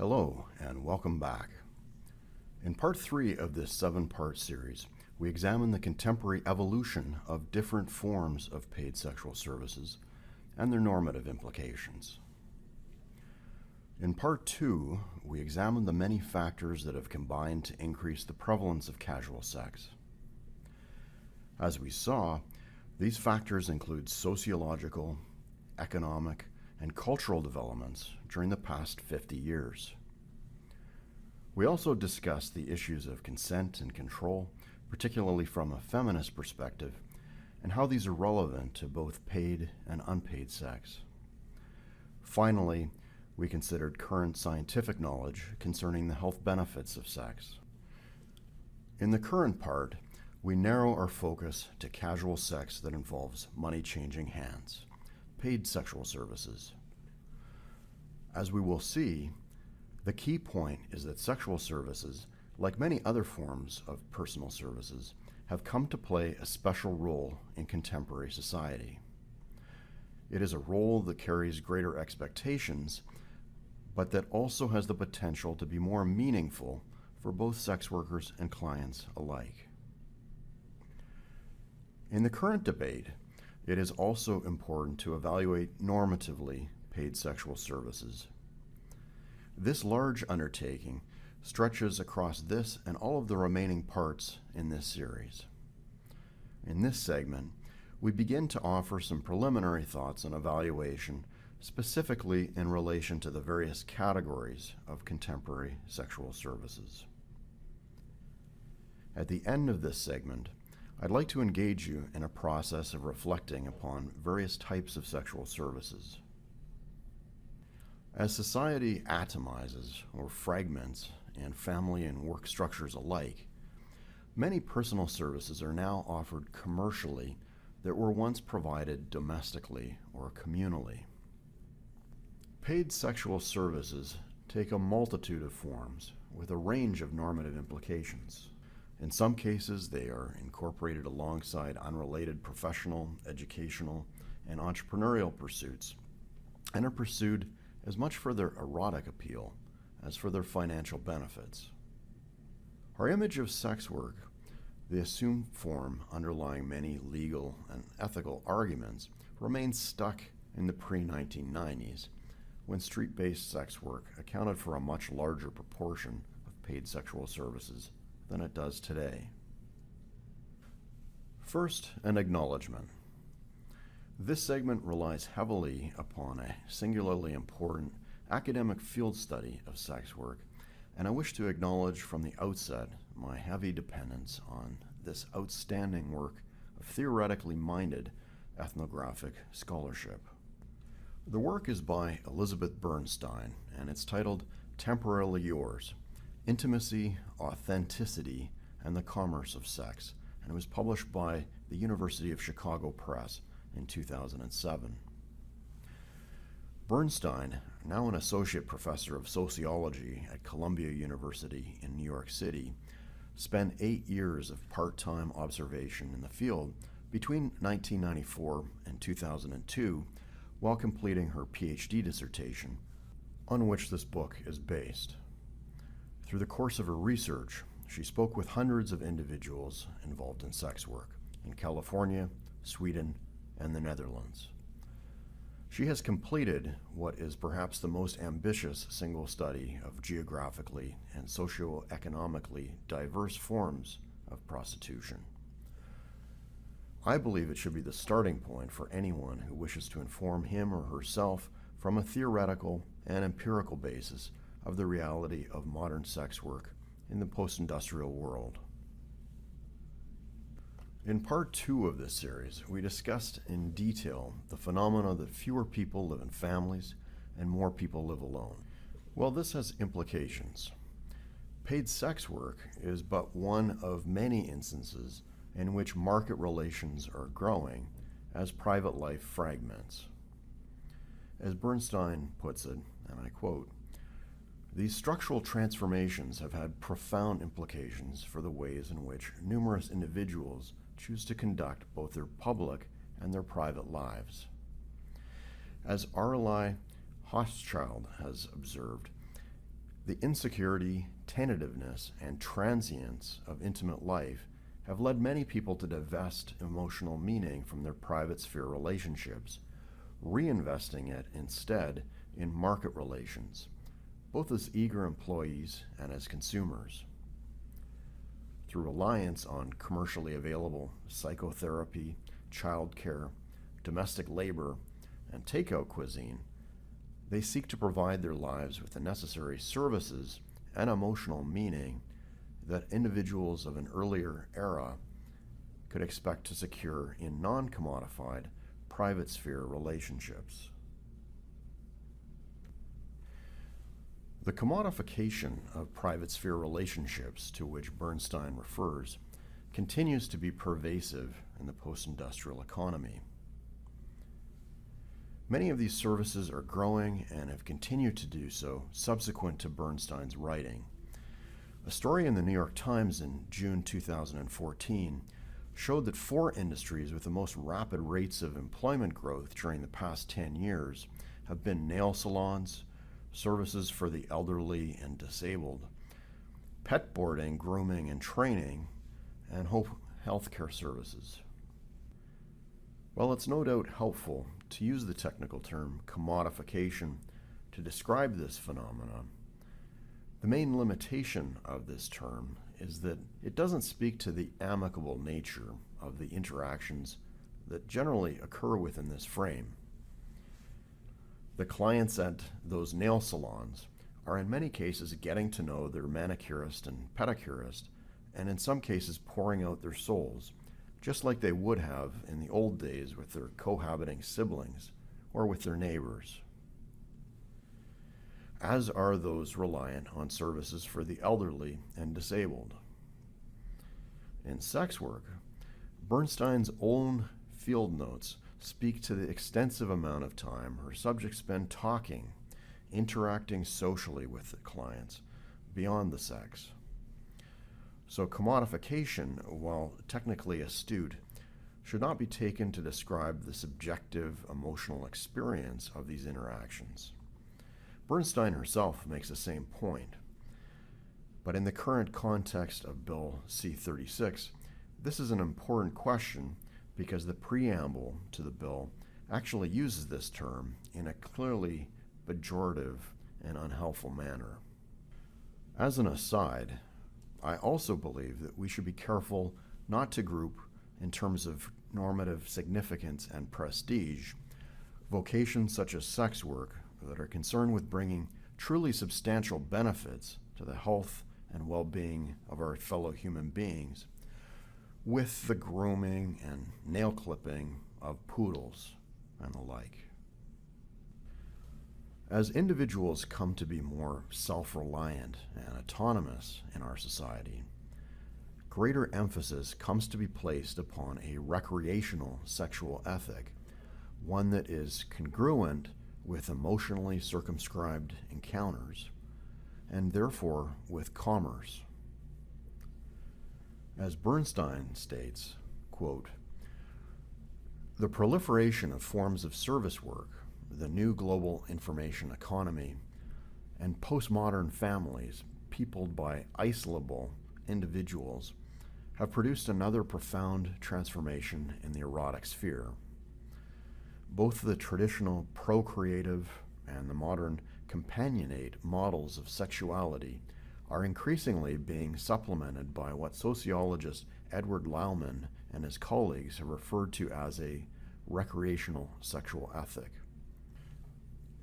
Hello, and welcome back. In part 3 of this 7-part series, we examine the contemporary evolution of different forms of paid sexual services and their normative implications. In part 2, we examine the many factors that have combined to increase the prevalence of casual sex. As we saw, these factors include sociological, economic, and cultural developments during the past 50 years. We also discussed the issues of consent and control, particularly from a feminist perspective, and how these are relevant to both paid and unpaid sex. Finally, we considered current scientific knowledge concerning the health benefits of sex. In the current part, we narrow our focus to casual sex that involves money-changing hands, paid sexual services. As we will see, the key point is that sexual services, like many other forms of personal services, have come to play a special role in contemporary society. It is a role that carries greater expectations, but that also has the potential to be more meaningful for both sex workers and clients alike. In the current debate, it is also important to evaluate normatively paid sexual services. This large undertaking stretches across this and all of the remaining parts in this series. In this segment, we begin to offer some preliminary thoughts on evaluation, specifically in relation to the various categories of contemporary sexual services. At the end of this segment, I'd like to engage you in a process of reflecting upon various types of sexual services. As society atomizes or fragments in family and work structures alike, many personal services are now offered commercially that were once provided domestically or communally. Paid sexual services take a multitude of forms with a range of normative implications. In some cases, they are incorporated alongside unrelated professional, educational, and entrepreneurial pursuits, and are pursued as much for their erotic appeal as for their financial benefits. Our image of sex work, the assumed form underlying many legal and ethical arguments, remains stuck in the pre-1990s, when street-based sex work accounted for a much larger proportion of paid sexual services than it does today. First, an acknowledgement. This segment relies heavily upon a singularly important academic field study of sex work, and I wish to acknowledge from the outset my heavy dependence on this outstanding work of theoretically minded ethnographic scholarship. The work is by Elizabeth Bernstein, and it's titled Temporarily Yours: Intimacy, Authenticity, and the Commerce of Sex, and it was published by the University of Chicago Press in 2007. Bernstein, now an associate professor of sociology at Columbia University in New York City, spent 8 years of part-time observation in the field between 1994 and 2002 while completing her PhD dissertation, on which this book is based. Through the course of her research, she spoke with hundreds of individuals involved in sex work in California, Sweden, and the Netherlands. She has completed what is perhaps the most ambitious single study of geographically and socioeconomically diverse forms of prostitution. I believe it should be the starting point for anyone who wishes to inform him or herself from a theoretical and empirical basis of the reality of modern sex work in the post-industrial world. In part 2 of this series, we discussed in detail the phenomena that fewer people live in families and more people live alone. Well, this has implications. Paid sex work is but one of many instances in which market relations are growing as private life fragments. As Bernstein puts it, and I quote, "These structural transformations have had profound implications for the ways in which numerous individuals choose to conduct both their public and their private lives. As Arlie Hochschild has observed, The insecurity, tentativeness, and transience of intimate life have led many people to divest emotional meaning from their private sphere relationships, reinvesting it instead in market relations, both as eager employees and as consumers. Through reliance on commercially available psychotherapy, childcare, domestic labor, and takeout cuisine, they seek to provide their lives with the necessary services and emotional meaning that individuals of an earlier era could expect to secure in non-commodified private sphere relationships. The commodification of private sphere relationships to which Bernstein refers continues to be pervasive in the post-industrial economy. Many of these services are growing and have continued to do so subsequent to Bernstein's writing. A story in the New York Times in June 2014 showed that 4 industries with the most rapid rates of employment growth during the past 10 years have been nail salons, services for the elderly and disabled, pet boarding, grooming, and training, and healthcare services. While it's no doubt helpful to use the technical term commodification to describe this phenomenon, the main limitation of this term is that it doesn't speak to the amicable nature of the interactions that generally occur within this frame. The clients at those nail salons are in many cases getting to know their manicurist and pedicurist, and in some cases pouring out their souls, just like they would have in the old days with their cohabiting siblings or with their neighbors. As are those reliant on services for the elderly and disabled. In sex work, Bernstein's own field notes speak to the extensive amount of time her subjects spend talking, interacting socially with the clients beyond the sex. So commodification, while technically astute, should not be taken to describe the subjective emotional experience of these interactions. Bernstein herself makes the same point. But in the current context of Bill C-36, this is an important question because the preamble to the bill actually uses this term in a clearly pejorative and unhelpful manner. As an aside, I also believe that we should be careful not to group, in terms of normative significance and prestige, vocations such as sex work that are concerned with bringing truly substantial benefits to the health and well-being of our fellow human beings with the grooming and nail clipping of poodles and the like. As individuals come to be more self-reliant and autonomous in our society, greater emphasis comes to be placed upon a recreational sexual ethic, one that is congruent with emotionally circumscribed encounters, and therefore with commerce. As Bernstein states, quote, "The proliferation of forms of service work, the new global information economy, and postmodern families peopled by isolable individuals have produced another profound transformation in the erotic sphere. Both the traditional procreative and the modern companionate models of sexuality are increasingly being supplemented by what sociologist Edward Lauman and his colleagues have referred to as a recreational sexual ethic.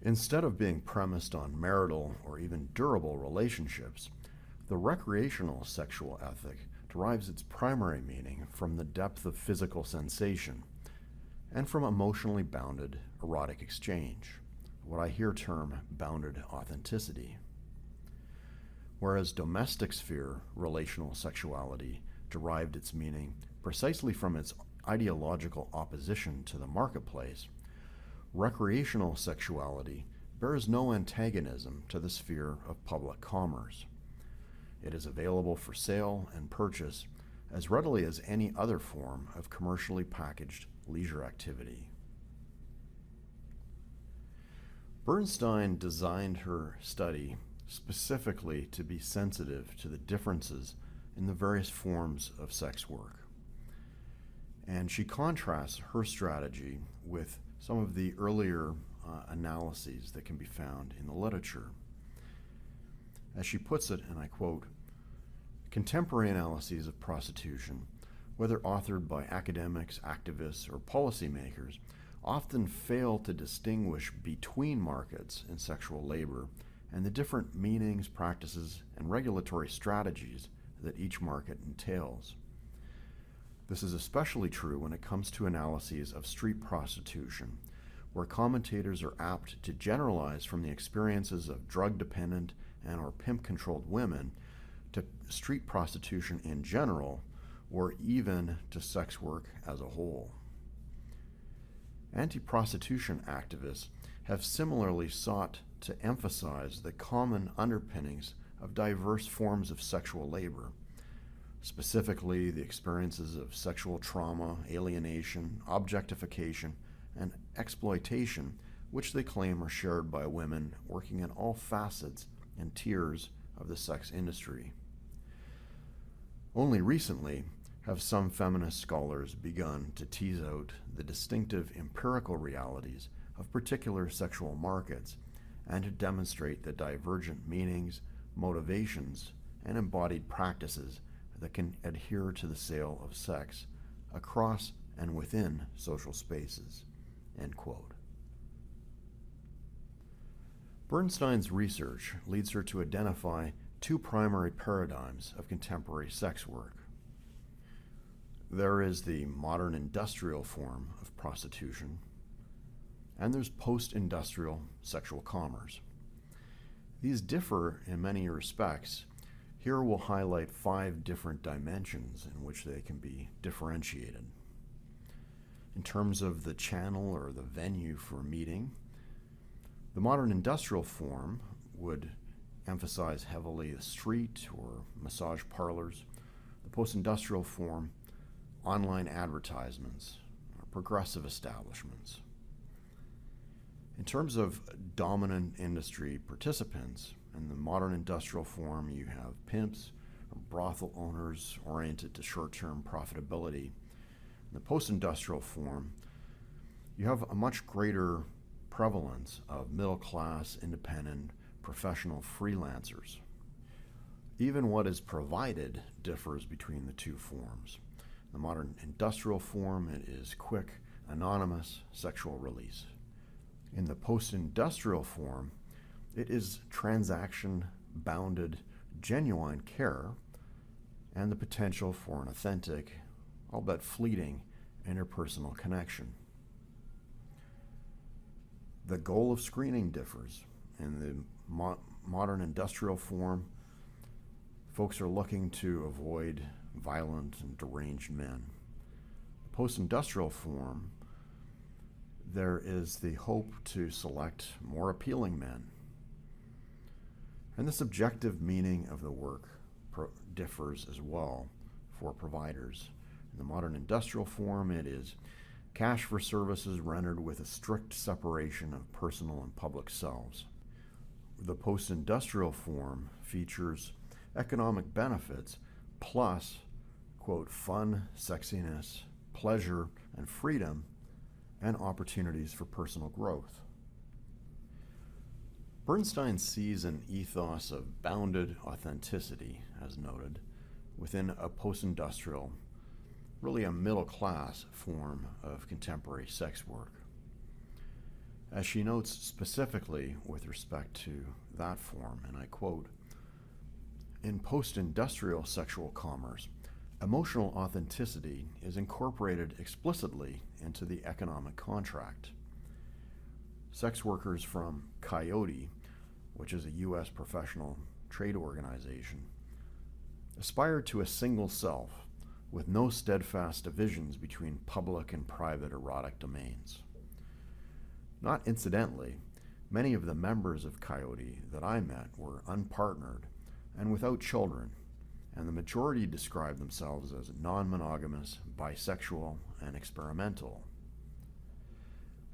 Instead of being premised on marital or even durable relationships, the recreational sexual ethic derives its primary meaning from the depth of physical sensation and from emotionally bounded erotic exchange, what I here term bounded authenticity. Whereas domestic sphere relational sexuality derived its meaning precisely from its ideological opposition to the marketplace, recreational sexuality bears no antagonism to the sphere of public commerce. It is available for sale and purchase as readily as any other form of commercially packaged leisure activity. Bernstein designed her study specifically to be sensitive to the differences in the various forms of sex work. And she contrasts her strategy with some of the earlier analyses that can be found in the literature. As she puts it, and I quote, "Contemporary analyses of prostitution, whether authored by academics, activists, or policymakers, often fail to distinguish between markets in sexual labor and the different meanings, practices, and regulatory strategies that each market entails. This is especially true when it comes to analyses of street prostitution, where commentators are apt to generalize from the experiences of drug-dependent and or pimp-controlled women to street prostitution in general, or even to sex work as a whole. Anti-prostitution activists have similarly sought to emphasize the common underpinnings of diverse forms of sexual labor, specifically the experiences of sexual trauma, alienation, objectification, and exploitation, which they claim are shared by women working in all facets and tiers of the sex industry. Only recently have some feminist scholars begun to tease out the distinctive empirical realities of particular sexual markets and to demonstrate the divergent meanings, motivations, and embodied practices that can adhere to the sale of sex across and within social spaces." End quote. Bernstein's research leads her to identify two primary paradigms of contemporary sex work. There is the modern industrial form of prostitution, and there's post-industrial sexual commerce. These differ in many respects. Here we'll highlight 5 different dimensions in which they can be differentiated. In terms of the channel or the venue for meeting, the modern industrial form would emphasize heavily the street or massage parlors. The post-industrial form, online advertisements, or progressive establishments. In terms of dominant industry participants, in the modern industrial form you have pimps, or brothel owners oriented to short-term profitability. In the post-industrial form, you have a much greater prevalence of middle-class, independent, professional freelancers. Even what is provided differs between the two forms. In the modern industrial form, it is quick, anonymous sexual release. In the post-industrial form, it is transaction-bounded, genuine care and the potential for an authentic, albeit fleeting, interpersonal connection. The goal of screening differs. In the modern industrial form, folks are looking to avoid violent and deranged men. Post-industrial form, there is the hope to select more appealing men. And the subjective meaning of the work differs as well for providers. In the modern industrial form, it is cash for services rendered with a strict separation of personal and public selves. The post-industrial form features economic benefits plus, quote, fun, sexiness, pleasure, and freedom, and opportunities for personal growth. Bernstein sees an ethos of bounded authenticity, as noted, within a post-industrial, really a middle-class form of contemporary sex work. As she notes specifically with respect to that form, and I quote, "In post-industrial sexual commerce, emotional authenticity is incorporated explicitly into the economic contract. Sex workers from Coyote, which is a U.S. professional trade organization, aspire to a single self with no steadfast divisions between public and private erotic domains. Not incidentally, many of the members of Coyote that I met were unpartnered and without children, and the majority described themselves as non-monogamous, bisexual, and experimental.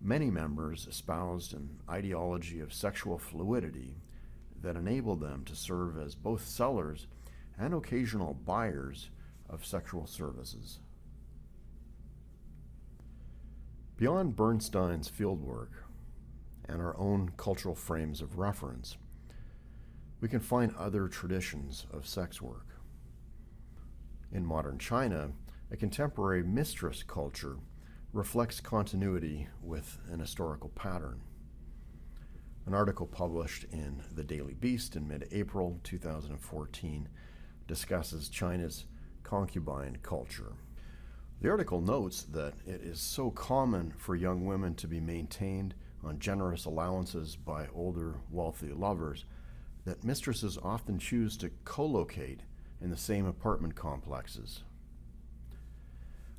Many members espoused an ideology of sexual fluidity that enable them to serve as both sellers and occasional buyers of sexual services. Beyond Bernstein's fieldwork and our own cultural frames of reference, we can find other traditions of sex work. In modern China, a contemporary mistress culture reflects continuity with an historical pattern. An article published in the Daily Beast in mid-April 2014 discusses China's concubine culture. The article notes that it is so common for young women to be maintained on generous allowances by older, wealthy lovers that mistresses often choose to co-locate in the same apartment complexes.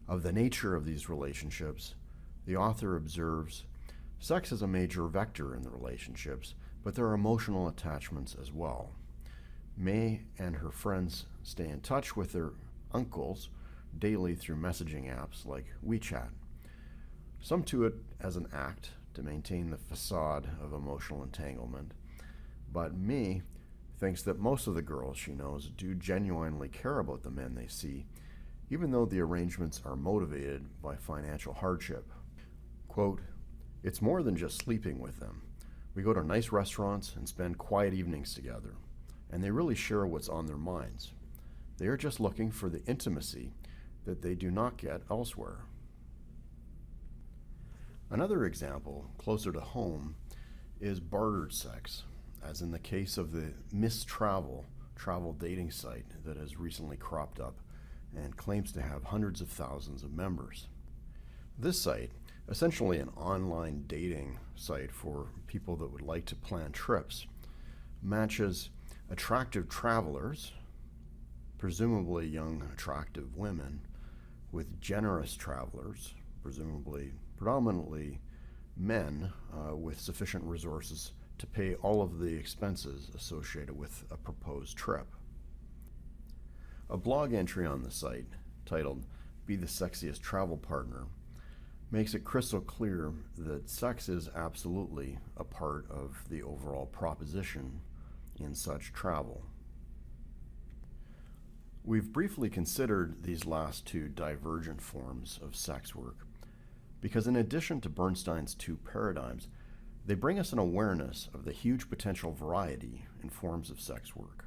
Of the nature of these relationships, the author observes, sex is a major vector in the relationships, but there are emotional attachments as well. May and her friends stay in touch with their uncles daily through messaging apps like WeChat. Some to it as an act to maintain the facade of emotional entanglement, but May thinks that most of the girls she knows do genuinely care about the men they see, even though the arrangements are motivated by financial hardship. Quote, "It's more than just sleeping with them. We go to nice restaurants and spend quiet evenings together, and they really share what's on their minds. They are just looking for the intimacy that they do not get elsewhere." Another example, closer to home, is bartered sex, as in the case of the Miss Travel travel dating site that has recently cropped up and claims to have hundreds of thousands of members. This site, essentially an online dating site for people that would like to plan trips, matches attractive travelers, presumably young, attractive women, with generous travelers, presumably predominantly men with sufficient resources to pay all of the expenses associated with a proposed trip. A blog entry on the site, titled "Be the Sexiest Travel Partner," makes it crystal clear that sex is absolutely a part of the overall proposition in such travel. We've briefly considered these last two divergent forms of sex work because, in addition to Bernstein's two paradigms, they bring us an awareness of the huge potential variety in forms of sex work.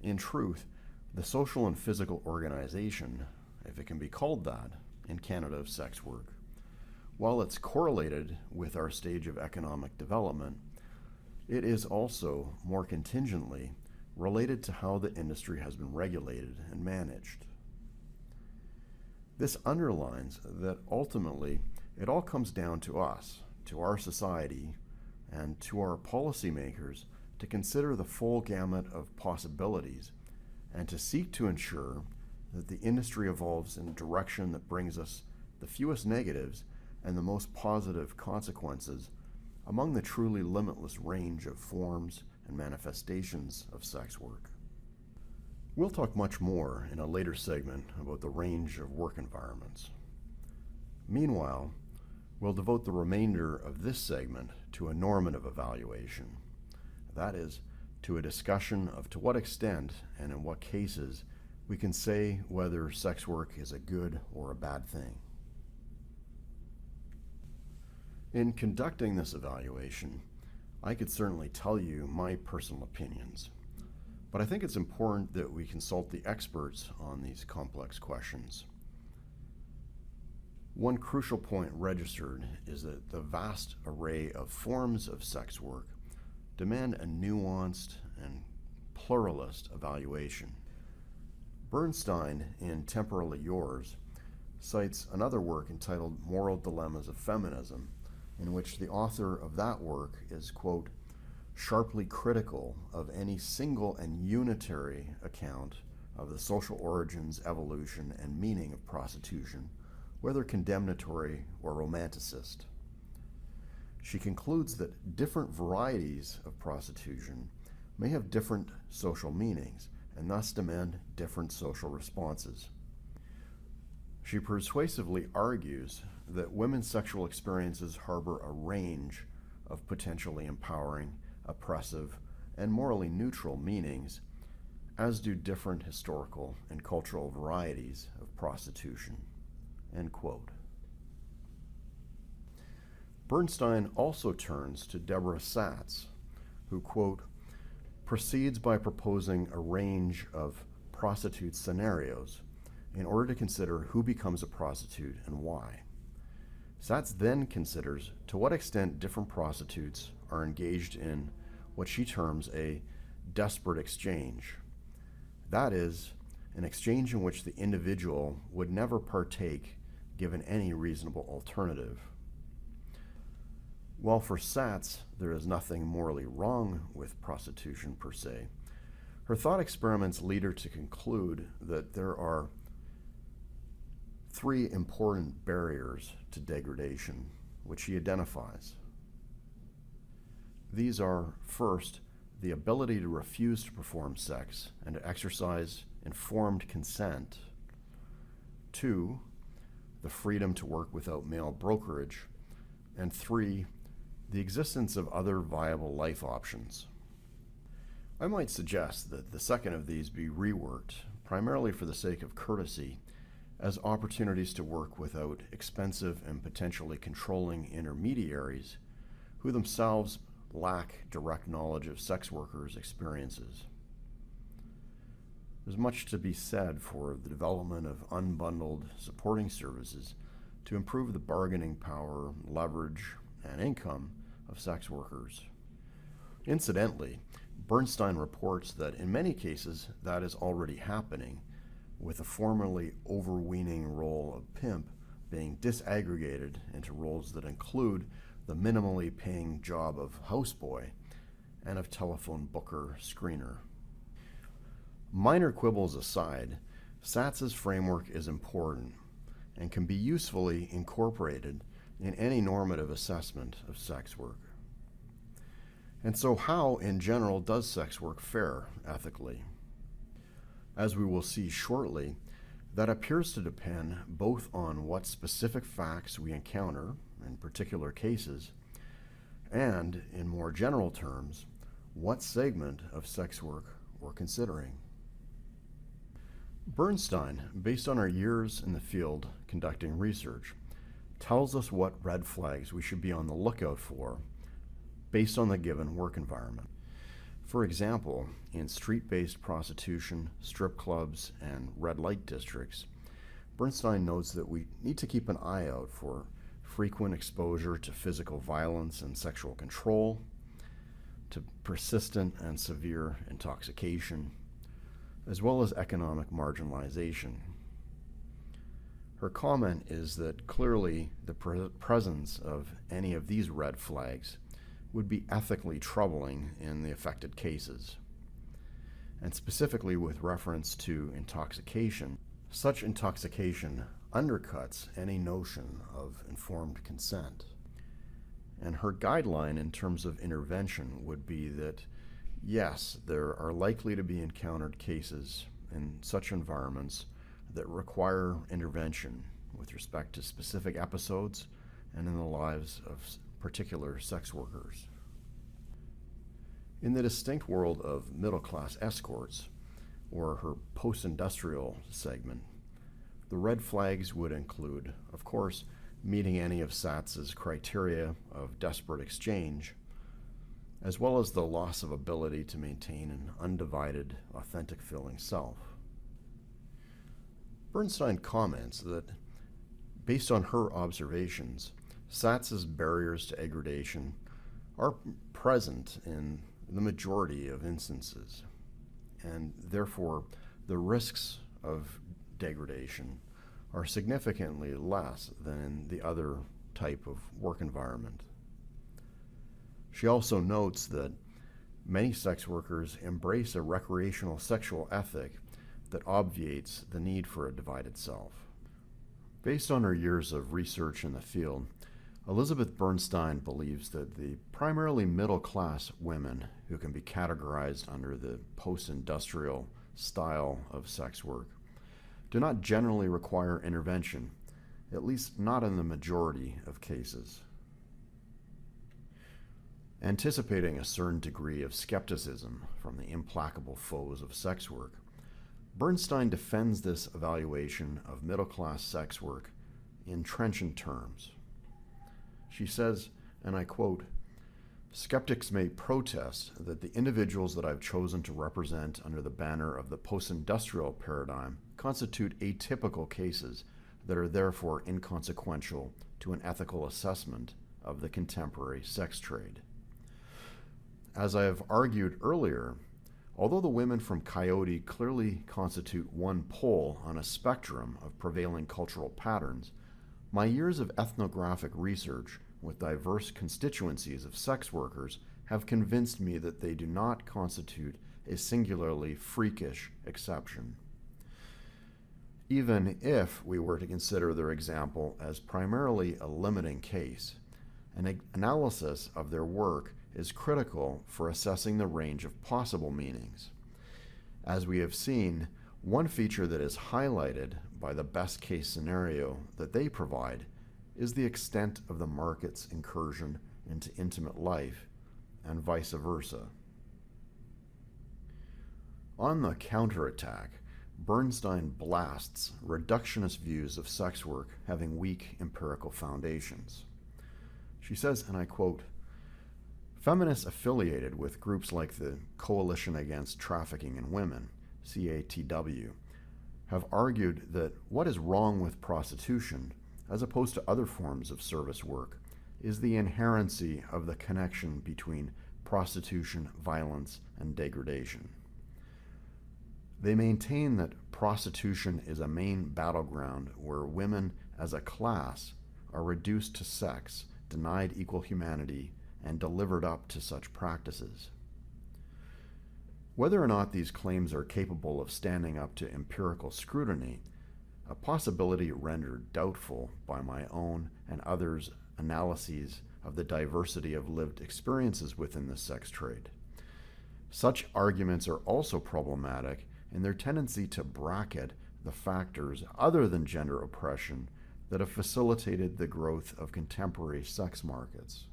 In truth, the social and physical organization, if it can be called that, in Canada of sex work, while it's correlated with our stage of economic development, it is also more contingently related to how the industry has been regulated and managed. This underlines that ultimately it all comes down to us, to our society, and to our policymakers to consider the full gamut of possibilities and to seek to ensure that the industry evolves in a direction that brings us the fewest negatives and the most positive consequences among the truly limitless range of forms and manifestations of sex work. We'll talk much more in a later segment about the range of work environments. Meanwhile, we'll devote the remainder of this segment to a normative evaluation. That is, to a discussion of to what extent and in what cases we can say whether sex work is a good or a bad thing. In conducting this evaluation, I could certainly tell you my personal opinions, but I think it's important that we consult the experts on these complex questions. One crucial point registered is that the vast array of forms of sex work demand a nuanced and pluralist evaluation. Bernstein, in Temporally Yours, cites another work entitled Moral Dilemmas of Feminism, in which the author of that work is, quote, "sharply critical of any single and unitary account of the social origins, evolution, and meaning of prostitution, whether condemnatory or romanticist." She concludes that different varieties of prostitution may have different social meanings and thus demand different social responses. She persuasively argues that women's sexual experiences harbor a range of potentially empowering, oppressive, and morally neutral meanings, as do different historical and cultural varieties of prostitution." End quote. Bernstein also turns to Deborah Satz, who, quote, "proceeds by proposing a range of prostitute scenarios in order to consider who becomes a prostitute and why. Satz then considers to what extent different prostitutes are engaged in what she terms a desperate exchange. That is, an exchange in which the individual would never partake given any reasonable alternative. While for Satz there is nothing morally wrong with prostitution per se, her thought experiments lead her to conclude that there are three important barriers to degradation, which she identifies. These are, first, the ability to refuse to perform sex and to exercise informed consent. 2, the freedom to work without male brokerage. And 3, the existence of other viable life options. I might suggest that the second of these be reworked, primarily for the sake of courtesy, as opportunities to work without expensive and potentially controlling intermediaries who themselves lack direct knowledge of sex workers' experiences. There's much to be said for the development of unbundled supporting services to improve the bargaining power, leverage, and income of sex workers. Incidentally, Bernstein reports that in many cases that is already happening, with the formerly overweening role of pimp being disaggregated into roles that include the minimally paying job of houseboy and of telephone booker screener. Minor quibbles aside, Satz's framework is important and can be usefully incorporated in any normative assessment of sex work. And so how, in general, does sex work fare ethically? As we will see shortly, that appears to depend both on what specific facts we encounter in particular cases, and, in more general terms, what segment of sex work we're considering. Bernstein, based on our years in the field conducting research, tells us what red flags we should be on the lookout for based on the given work environment. For example, in street-based prostitution, strip clubs, and red light districts, Bernstein notes that we need to keep an eye out for frequent exposure to physical violence and sexual control, to persistent and severe intoxication, as well as economic marginalization. Her comment is that clearly the presence of any of these red flags would be ethically troubling in the affected cases. And specifically with reference to intoxication, such intoxication undercuts any notion of informed consent. And her guideline in terms of intervention would be that, yes, there are likely to be encountered cases in such environments that require intervention with respect to specific episodes and in the lives of particular sex workers. In the distinct world of middle-class escorts, or her post-industrial segment, the red flags would include, of course, meeting any of Satz's criteria of desperate exchange, as well as the loss of ability to maintain an undivided, authentic feeling self. Bernstein comments that, based on her observations, Satz's barriers to degradation are present in the majority of instances, and therefore the risks of degradation are significantly less than in the other type of work environment. She also notes that many sex workers embrace a recreational sexual ethic that obviates the need for a divided self. Based on her years of research in the field, Elizabeth Bernstein believes that the primarily middle-class women who can be categorized under the post-industrial style of sex work do not generally require intervention, at least not in the majority of cases. Anticipating a certain degree of skepticism from the implacable foes of sex work, Bernstein defends this evaluation of middle-class sex work in trenchant terms. She says, and I quote, "Skeptics may protest that the individuals that I've chosen to represent under the banner of the post-industrial paradigm constitute atypical cases that are therefore inconsequential to an ethical assessment of the contemporary sex trade." As I have argued earlier, although the women from Coyote clearly constitute one pole on a spectrum of prevailing cultural patterns, my years of ethnographic research with diverse constituencies of sex workers have convinced me that they do not constitute a singularly freakish exception. Even if we were to consider their example as primarily a limiting case, an analysis of their work is critical for assessing the range of possible meanings. As we have seen, one feature that is highlighted by the best case scenario that they provide is the extent of the market's incursion into intimate life, and vice versa. On the counterattack, Bernstein blasts reductionist views of sex work having weak empirical foundations. She says, and I quote, "Feminists affiliated with groups like the Coalition Against Trafficking in Women, CATW, have argued that what is wrong with prostitution, as opposed to other forms of service work, is the inherency of the connection between prostitution, violence, and degradation. They maintain that prostitution is a main battleground where women as a class are reduced to sex, denied equal humanity, and delivered up to such practices. Whether or not these claims are capable of standing up to empirical scrutiny, a possibility rendered doubtful by my own and others' analyses of the diversity of lived experiences within the sex trade. Such arguments are also problematic in their tendency to bracket the factors other than gender oppression that have facilitated the growth of contemporary sex markets."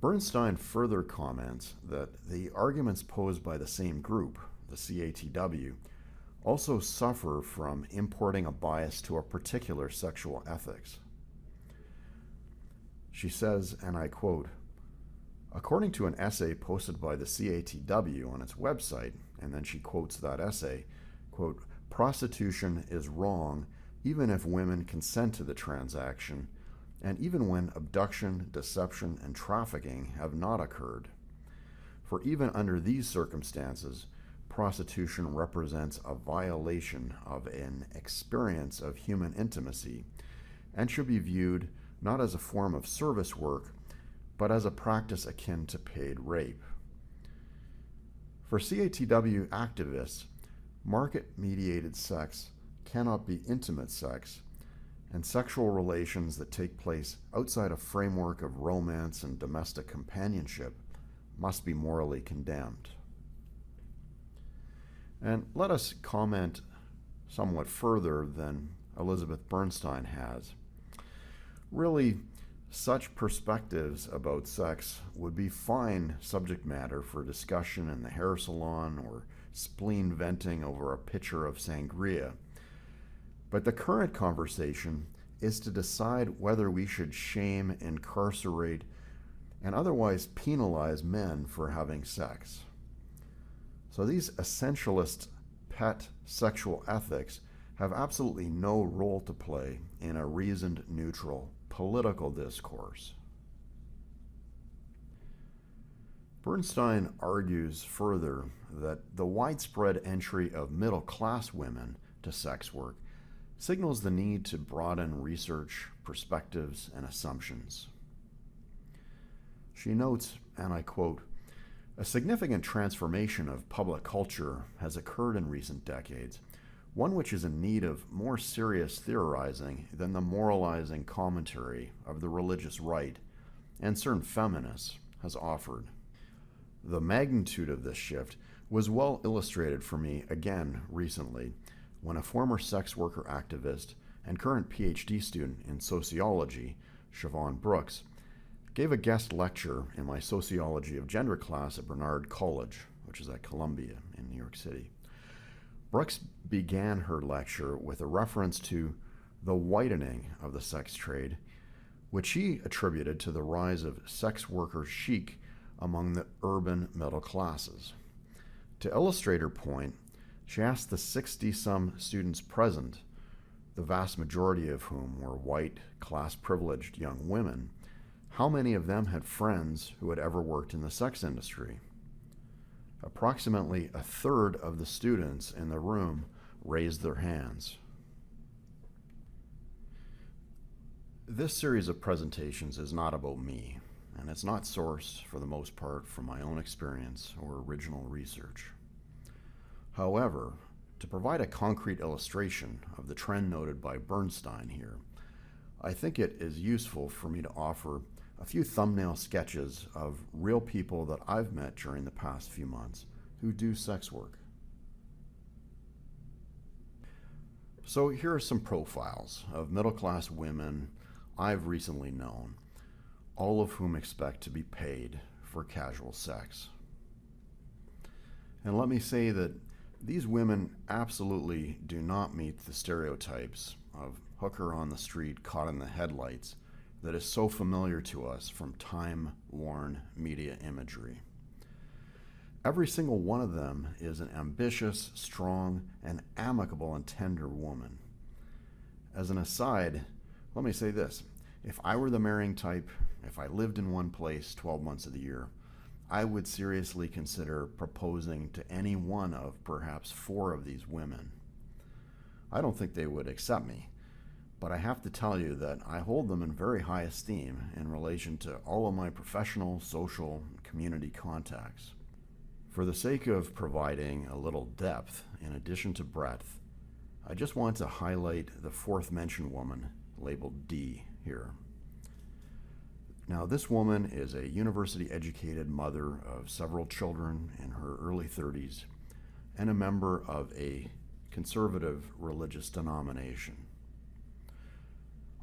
Bernstein further comments that the arguments posed by the same group, the CATW, also suffer from importing a bias to a particular sexual ethics. She says, and I quote, "According to an essay posted by the CATW on its website," and then she quotes that essay, quote, "prostitution is wrong even if women consent to the transaction, and even when abduction, deception, and trafficking have not occurred. For even under these circumstances, prostitution represents a violation of an experience of human intimacy and should be viewed not as a form of service work, but as a practice akin to paid rape. For CATW activists, market-mediated sex cannot be intimate sex, and sexual relations that take place outside a framework of romance and domestic companionship must be morally condemned." And let us comment somewhat further than Elizabeth Bernstein has. Really, such perspectives about sex would be fine subject matter for discussion in the hair salon or spleen venting over a pitcher of sangria. But the current conversation is to decide whether we should shame, incarcerate, and otherwise penalize men for having sex. So these essentialist pet sexual ethics have absolutely no role to play in a reasoned, neutral, political discourse. Bernstein argues further that the widespread entry of middle-class women to sex work signals the need to broaden research, perspectives, and assumptions. She notes, and I quote, "A significant transformation of public culture has occurred in recent decades, one which is in need of more serious theorizing than the moralizing commentary of the religious right and certain feminists has offered. The magnitude of this shift was well illustrated for me again recently when a former sex worker activist and current PhD student in sociology Siobhan Brooks, gave a guest lecture in my Sociology of Gender class at Barnard College, which is at Columbia in New York City. Brooks began her lecture with a reference to the whitening of the sex trade, which she attributed to the rise of sex worker chic among the urban middle classes. To illustrate her point, she asked the 60-some students present, the vast majority of whom were white, class-privileged young women, how many of them had friends who had ever worked in the sex industry. Approximately a third of the students in the room raised their hands. This series of presentations is not about me, and it's not sourced, for the most part, from my own experience or original research. However, to provide a concrete illustration of the trend noted by Bernstein here, I think it is useful for me to offer a few thumbnail sketches of real people that I've met during the past few months who do sex work. So here are some profiles of middle-class women I've recently known, all of whom expect to be paid for casual sex. And let me say that these women absolutely do not meet the stereotypes of hooker on the street caught in the headlights that is so familiar to us from time-worn media imagery. Every single one of them is an ambitious, strong, and amicable and tender woman. As an aside, let me say this. If I were the marrying type, if I lived in one place 12 months of the year, I would seriously consider proposing to any one of perhaps 4 of these women. I don't think they would accept me, but I have to tell you that I hold them in very high esteem in relation to all of my professional, social, and community contacts. For the sake of providing a little depth in addition to breadth, I just want to highlight the 4th mentioned woman, labeled D here. Now, this woman is a university-educated mother of several children in her early 30s and a member of a conservative religious denomination.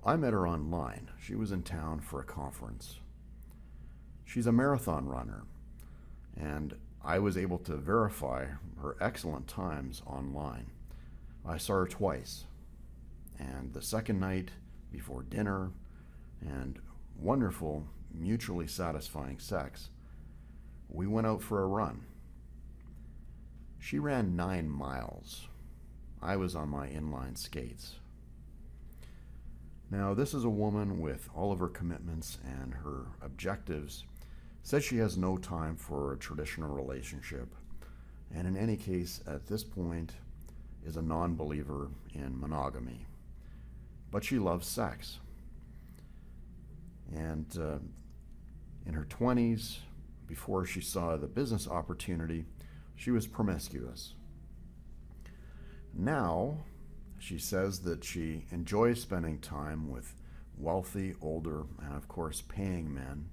I met her online. She was in town for a conference. She's a marathon runner, and I was able to verify her excellent times online. I saw her twice, and the second night before dinner and wonderful, mutually satisfying sex, we went out for a run. She ran 9 miles. I was on my inline skates. Now, this is a woman with all of her commitments and her objectives, says she has no time for a traditional relationship, and in any case, at this point, is a non-believer in monogamy. But she loves sex. And in her 20s, before she saw the business opportunity, she was promiscuous. Now, she says that she enjoys spending time with wealthy, older, and of course paying men,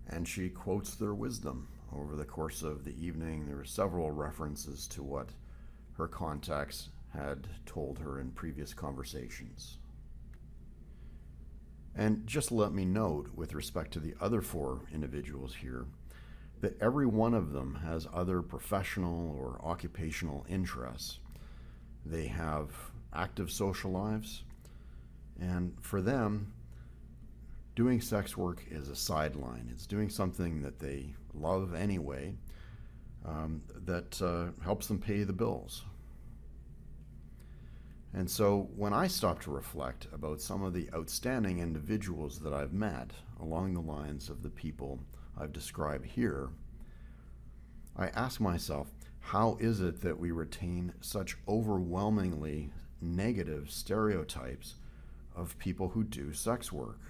and she quotes their wisdom. Over the course of the evening, there were several references to what her contacts had told her in previous conversations. And just let me note, with respect to the other 4 individuals here, that every one of them has other professional or occupational interests. They have active social lives, and for them, doing sex work is a sideline. It's doing something that they love anyway, that helps them pay the bills. And so when I stop to reflect about some of the outstanding individuals that I've met along the lines of the people I've described here, I ask myself, how is it that we retain such overwhelmingly negative stereotypes of people who do sex work?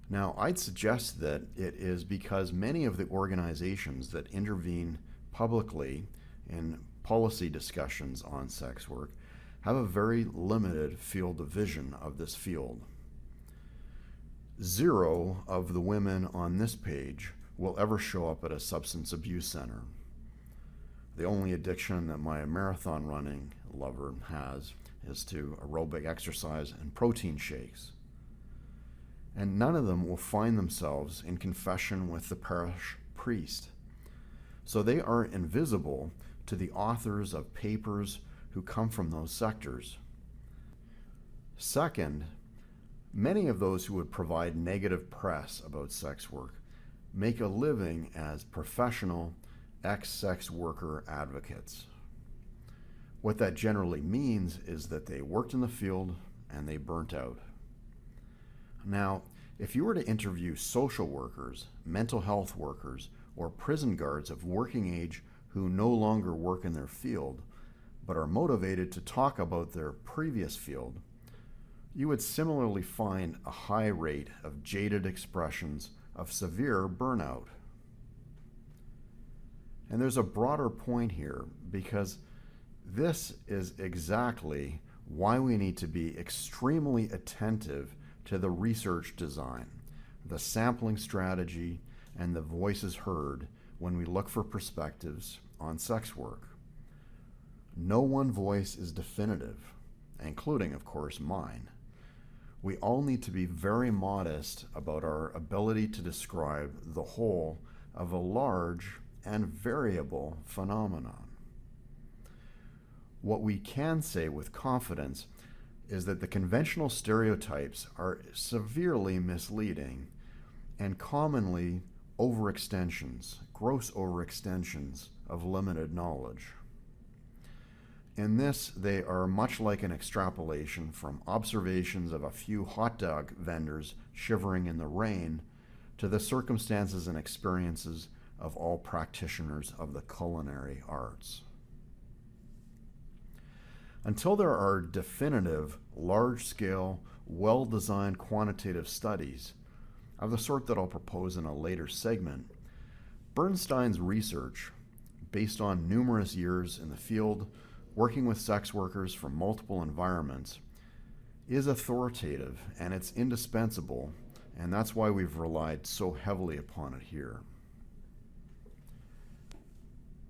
Now, I'd suggest that it is because many of the organizations that intervene publicly in policy discussions on sex work have a very limited field of vision of this field. 0 of the women on this page will ever show up at a substance abuse center. The only addiction that my marathon running lover has is to aerobic exercise and protein shakes. and none of them will find themselves in confession with the parish priest. So they are invisible to the authors of papers who come from those sectors. Second, many of those who would provide negative press about sex work make a living as professional ex-sex worker advocates. What that generally means is that they worked in the field and they burnt out. Now, if you were to interview social workers, mental health workers, or prison guards of working age who no longer work in their field, but are motivated to talk about their previous field, you would similarly find a high rate of jaded expressions of severe burnout. And there's a broader point here, because this is exactly why we need to be extremely attentive to the research design, the sampling strategy, and the voices heard when we look for perspectives on sex work. No one voice is definitive, including, of course, mine. We all need to be very modest about our ability to describe the whole of a large and variable phenomenon. What we can say with confidence is that the conventional stereotypes are severely misleading and commonly overextensions, gross overextensions of limited knowledge. In this, they are much like an extrapolation from observations of a few hot dog vendors shivering in the rain to the circumstances and experiences of all practitioners of the culinary arts. Until there are definitive, large-scale, well-designed quantitative studies of the sort that I'll propose in a later segment, Bernstein's research, based on numerous years in the field, working with sex workers from multiple environments, is authoritative and it's indispensable, and that's why we've relied so heavily upon it here.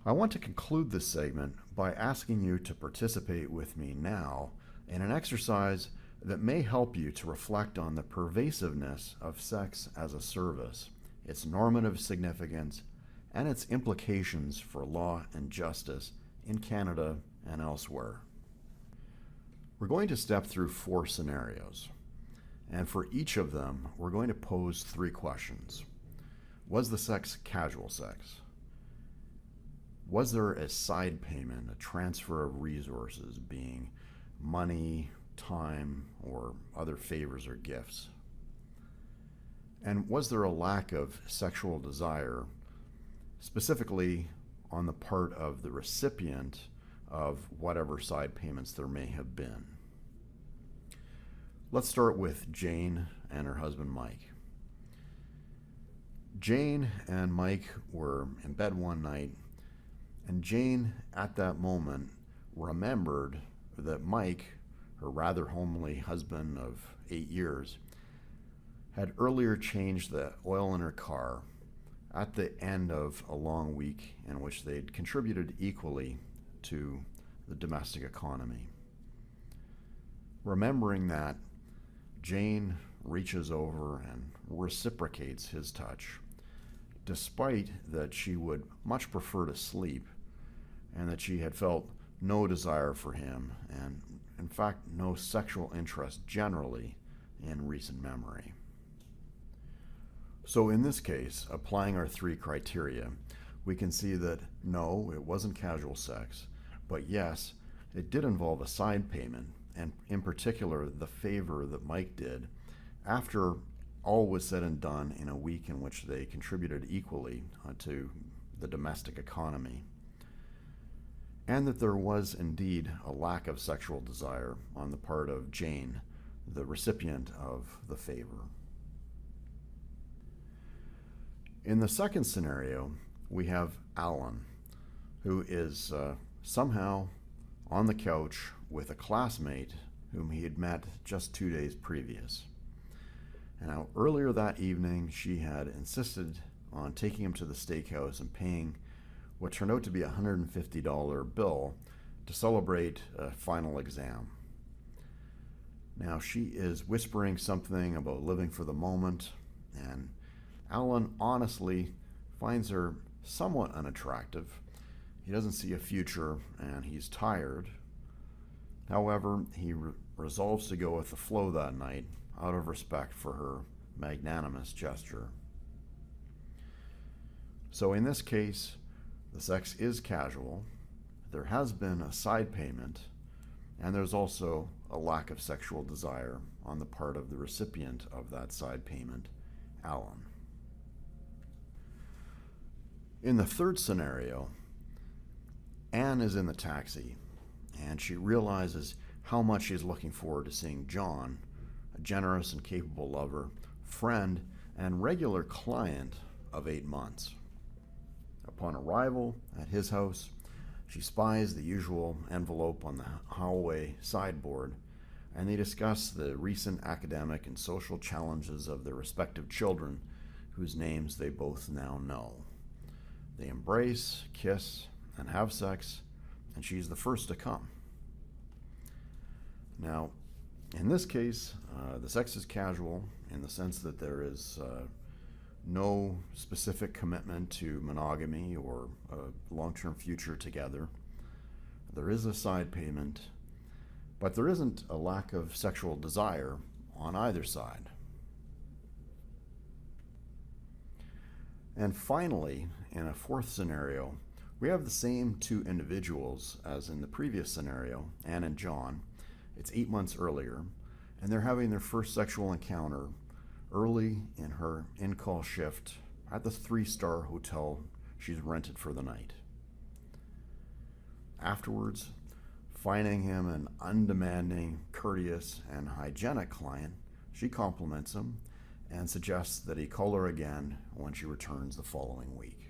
I want to conclude this segment by asking you to participate with me now in an exercise that may help you to reflect on the pervasiveness of sex as a service, its normative significance, and its implications for law and justice in Canada and elsewhere. We're going to step through 4 scenarios, and for each of them, we're going to pose 3 questions. Was the sex casual sex? Was there a side payment, a transfer of resources, being money, time, or other favors or gifts? And was there a lack of sexual desire, specifically on the part of the recipient of whatever side payments there may have been? Let's start with Jane and her husband Mike. Jane and Mike were in bed one night, and Jane, at that moment, remembered that Mike, her rather homely husband of 8 years, had earlier changed the oil in her car at the end of a long week in which they'd contributed equally to the domestic economy. Remembering that, Jane reaches over and reciprocates his touch, despite that she would much prefer to sleep and that she had felt no desire for him and, in fact, no sexual interest generally in recent memory. So in this case, applying our 3 criteria, we can see that no, it wasn't casual sex, but yes, it did involve a side payment, and in particular, the favor that Mike did after all was said and done in a week in which they contributed equally to the domestic economy. And that there was indeed a lack of sexual desire on the part of Jane, the recipient of the favor. In the second scenario, we have Alan, who is somehow on the couch with a classmate whom he had met just 2 days previous. And now, earlier that evening, she had insisted on taking him to the steakhouse and paying what turned out to be a $150 bill to celebrate a final exam. Now, she is whispering something about living for the moment, and Alan honestly finds her somewhat unattractive. He doesn't see a future, and he's tired. However, he resolves to go with the flow that night out of respect for her magnanimous gesture. So in this case, the sex is casual, there has been a side payment, and there's also a lack of sexual desire on the part of the recipient of that side payment, Alan. In the third scenario, Anne is in the taxi, and she realizes how much she's looking forward to seeing John, a generous and capable lover, friend, and regular client of 8 months. Upon arrival at his house, she spies the usual envelope on the hallway sideboard, and they discuss the recent academic and social challenges of their respective children, whose names they both now know. They embrace, kiss, and have sex, and she's the first to come. Now, in this case, the sex is casual in the sense that there is no specific commitment to monogamy or a long-term future together. There is a side payment, but there isn't a lack of sexual desire on either side. And finally, in a fourth scenario, we have the same two individuals as in the previous scenario, Anne and John. It's 8 months earlier, and they're having their first sexual encounter early in her in-call shift at the 3-star hotel she's rented for the night. Afterwards, finding him an undemanding, courteous, and hygienic client, she compliments him and suggests that he call her again when she returns the following week.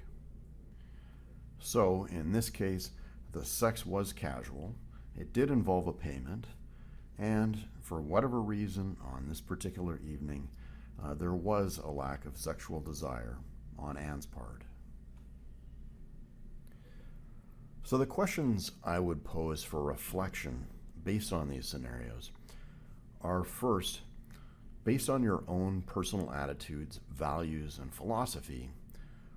So, in this case, the sex was casual, it did involve a payment, and for whatever reason on this particular evening, there was a lack of sexual desire on Anne's part. So the questions I would pose for reflection based on these scenarios are: first, based on your own personal attitudes, values, and philosophy,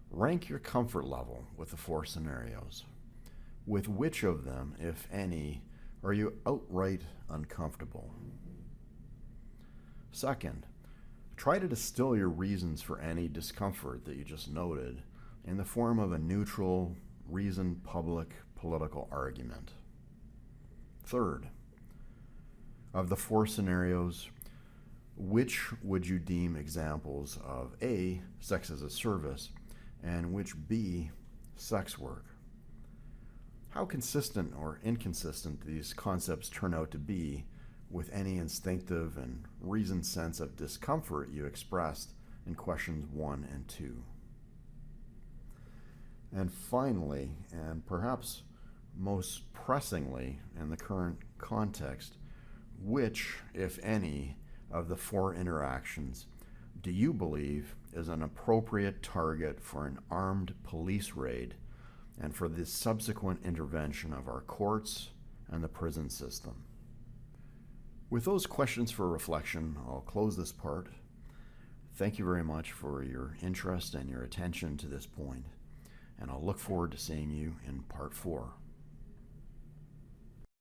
rank your comfort level with the 4 scenarios. With which of them, if any, are you outright uncomfortable? Second, try to distill your reasons for any discomfort that you just noted in the form of a neutral, reasoned public political argument. Third, of the 4 scenarios, which would you deem examples of A, sex as a service, and which B, sex work? How consistent or inconsistent do these concepts turn out to be with any instinctive and reasoned sense of discomfort you expressed in questions 1 and 2? And finally, and perhaps most pressingly in the current context, which, if any, of the 4 interactions do you believe is an appropriate target for an armed police raid and for the subsequent intervention of our courts and the prison system? With those questions for reflection, I'll close this part. Thank you very much for your interest and your attention to this point, and I'll look forward to seeing you in part 4.